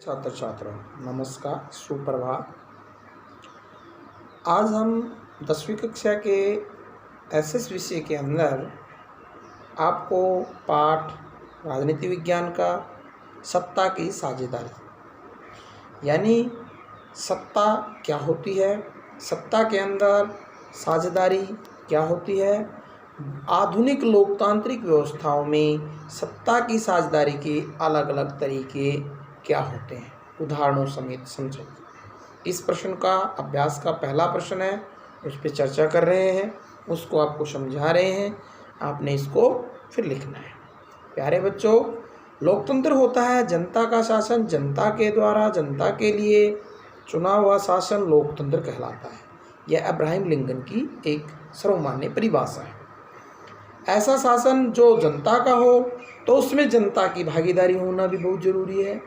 छात्र छात्राओं नमस्कार, सुप्रभात। आज हम 10वीं कक्षा के एसएस विषय के अंदर आपको पाठ राजनीति विज्ञान का सत्ता की साझेदारी यानी सत्ता क्या होती है, सत्ता के अंदर साझेदारी क्या होती है, आधुनिक लोकतांत्रिक व्यवस्थाओं में सत्ता की साझेदारी के अलग अलग तरीके क्या होते हैं, उदाहरणों समेत समझें। इस प्रश्न का अभ्यास का पहला प्रश्न है, उस पर चर्चा कर रहे हैं, उसको आपको समझा रहे हैं, आपने इसको फिर लिखना है। प्यारे बच्चों, लोकतंत्र होता है जनता का शासन, जनता के द्वारा जनता के लिए चुना हुआ शासन लोकतंत्र कहलाता है। यह अब्राहम लिंकन की एक सर्वमान्य परिभाषा है। ऐसा शासन जो जनता का हो तो उसमें जनता की भागीदारी होना भी बहुत जरूरी है,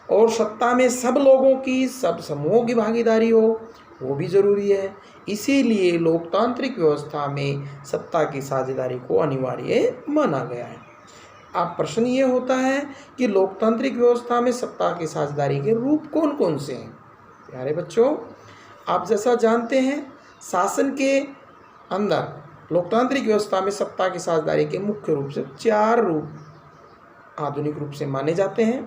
और सत्ता में सब लोगों की, सब समूहों की भागीदारी हो वो भी ज़रूरी है। इसीलिए लोकतांत्रिक व्यवस्था में सत्ता की साझेदारी को अनिवार्य माना गया है। अब प्रश्न ये होता है कि लोकतांत्रिक व्यवस्था में सत्ता की साझेदारी के रूप कौन कौन से हैं। प्यारे बच्चों, आप जैसा जानते हैं, शासन के अंदर लोकतांत्रिक व्यवस्था में सत्ता की साझेदारी के मुख्य रूप से 4 रूप आधुनिक रूप से माने जाते हैं।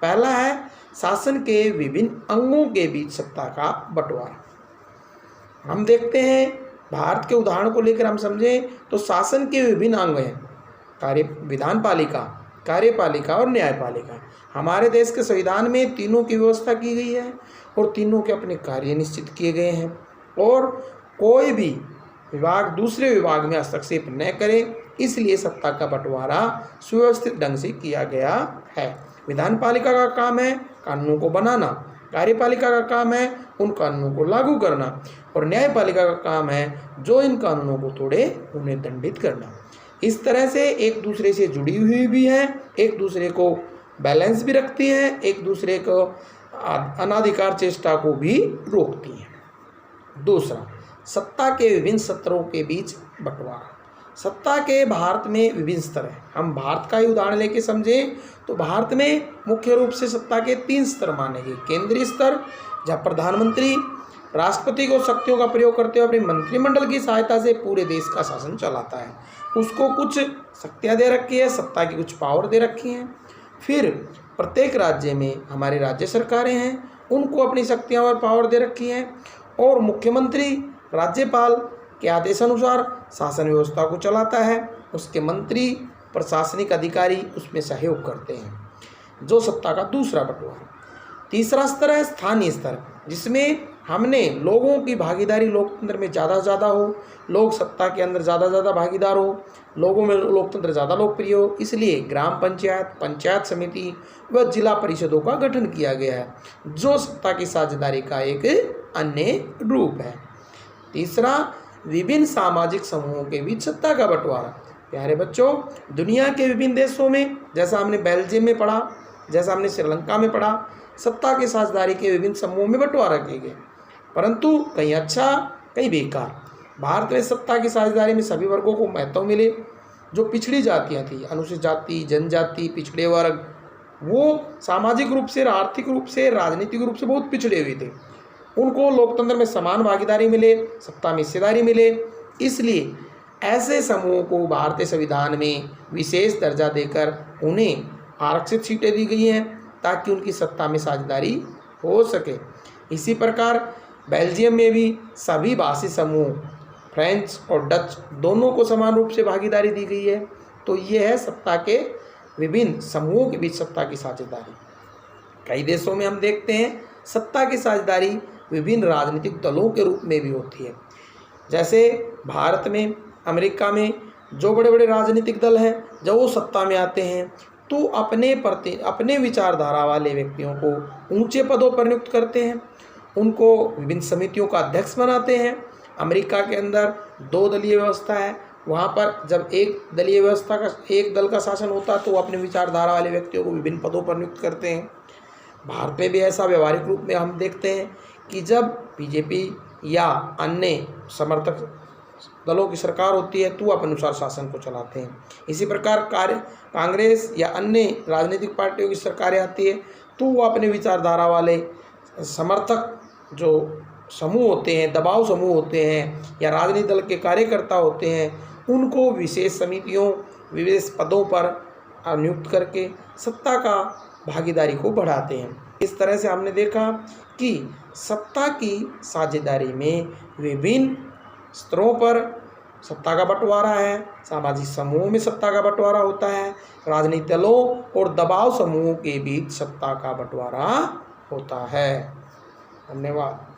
पहला है शासन के विभिन्न अंगों के बीच सत्ता का बंटवारा। हम देखते हैं, भारत के उदाहरण को लेकर हम समझें तो शासन के विभिन्न अंग हैं, विधानपालिका, कार्यपालिका और न्यायपालिका। हमारे देश के संविधान में तीनों की व्यवस्था की गई है और तीनों के अपने कार्य निश्चित किए गए हैं, और कोई भी विभाग दूसरे विभाग में हस्तक्षेप न करे, इसलिए सत्ता का बंटवारा सुव्यवस्थित ढंग से किया गया है। विधानपालिका का काम है कानूनों को बनाना, कार्यपालिका का काम है उन कानूनों को लागू करना, और न्यायपालिका का काम है जो इन कानूनों को तोड़े उन्हें दंडित करना। इस तरह से एक दूसरे से जुड़ी हुई भी है, एक दूसरे को बैलेंस भी रखती है, एक दूसरे को अनाधिकार चेष्टा को भी रोकती है। दूसरा, सत्ता के विभिन्न स्तरों के बीच बंटवारा। सत्ता के भारत में विभिन्न स्तर हैं। हम भारत का ही उदाहरण लेके समझें तो भारत में मुख्य रूप से सत्ता के 3 स्तर माने गए। केंद्रीय स्तर, जहाँ प्रधानमंत्री राष्ट्रपति को शक्तियों का प्रयोग करते हुए अपने मंत्रिमंडल की सहायता से पूरे देश का शासन चलाता है, उसको कुछ शक्तियाँ दे रखी है, सत्ता की कुछ पावर दे रखी हैं। फिर प्रत्येक राज्य में हमारे राज्य सरकारें हैं, उनको अपनी शक्तियाँ और पावर दे रखी हैं, और मुख्यमंत्री राज्यपाल के आदेशानुसार शासन व्यवस्था को चलाता है। उसके मंत्री, प्रशासनिक अधिकारी उसमें सहयोग करते हैं, जो सत्ता का दूसरा बंटवारा। तीसरा स्तर है स्थानीय स्तर, जिसमें हमने लोगों की भागीदारी लोकतंत्र में ज़्यादा से ज़्यादा हो, लोग सत्ता के अंदर ज़्यादा से ज़्यादा भागीदार हो, लोगों में लोकतंत्र ज़्यादा लोकप्रिय हो, इसलिए ग्राम पंचायत, पंचायत समिति व जिला परिषदों का गठन किया गया है, जो सत्ता की साझेदारी का एक अन्य रूप है। तीसरा, विभिन्न सामाजिक समूहों के बीच सत्ता का बंटवारा। प्यारे बच्चों, दुनिया के विभिन्न देशों में, जैसा हमने बेल्जियम में पढ़ा, जैसा हमने श्रीलंका में पढ़ा, सत्ता की साझेदारी के विभिन्न समूहों में बंटवारा किए गए, परंतु कहीं अच्छा कहीं बेकार। भारत में सत्ता की साझेदारी में सभी वर्गों को महत्व मिले। जो पिछड़ी जातियाँ थी, अनुसूचित जाति, जनजाति, पिछड़े वर्ग, वो सामाजिक रूप से, आर्थिक रूप से, राजनीतिक रूप से बहुत पिछड़े हुए थे, उनको लोकतंत्र में समान भागीदारी मिले, सत्ता में हिस्सेदारी मिले। इसलिए ऐसे समूहों को भारतीय संविधान में विशेष दर्जा देकर उन्हें आरक्षित सीटें दी गई हैं, ताकि उनकी सत्ता में साझेदारी हो सके। इसी प्रकार बेल्जियम में भी सभी भाषी समूह, फ्रेंच और डच, दोनों को समान रूप से भागीदारी दी गई है। तो ये है सत्ता के विभिन्न समूहों के बीच सत्ता की साझेदारी। कई देशों में हम देखते हैं सत्ता की साझेदारी विभिन्न राजनीतिक दलों के रूप में भी होती है। जैसे भारत में, अमेरिका में जो बड़े बड़े राजनीतिक दल हैं, जब वो सत्ता में आते हैं तो अपने विचारधारा वाले व्यक्तियों को ऊंचे पदों पर नियुक्त करते हैं, उनको विभिन्न समितियों का अध्यक्ष बनाते हैं। अमेरिका के अंदर 2 दलीय व्यवस्था है, वहाँ पर जब एक दलीय व्यवस्था का, एक दल का शासन होता है तो वो अपने विचारधारा वाले व्यक्तियों को विभिन्न पदों पर नियुक्त करते हैं। भारत में भी ऐसा व्यवहारिक रूप में हम देखते हैं कि जब बीजेपी या अन्य समर्थक दलों की सरकार होती है तो अपने अनुसार शासन को चलाते हैं। इसी प्रकार कांग्रेस या अन्य राजनीतिक पार्टियों की सरकारें आती है तो वो अपने विचारधारा वाले समर्थक जो समूह होते हैं, दबाव समूह होते हैं या राजनीतिक दल के कार्यकर्ता होते हैं, उनको विशेष समितियों, विशेष पदों पर नियुक्त करके सत्ता का भागीदारी को बढ़ाते हैं। इस तरह से हमने देखा कि सत्ता की साझेदारी में विभिन्न स्तरों पर सत्ता का बंटवारा है, सामाजिक समूहों में सत्ता का बंटवारा होता है, राजनीतिक दलों और दबाव समूहों के बीच सत्ता का बंटवारा होता है। धन्यवाद।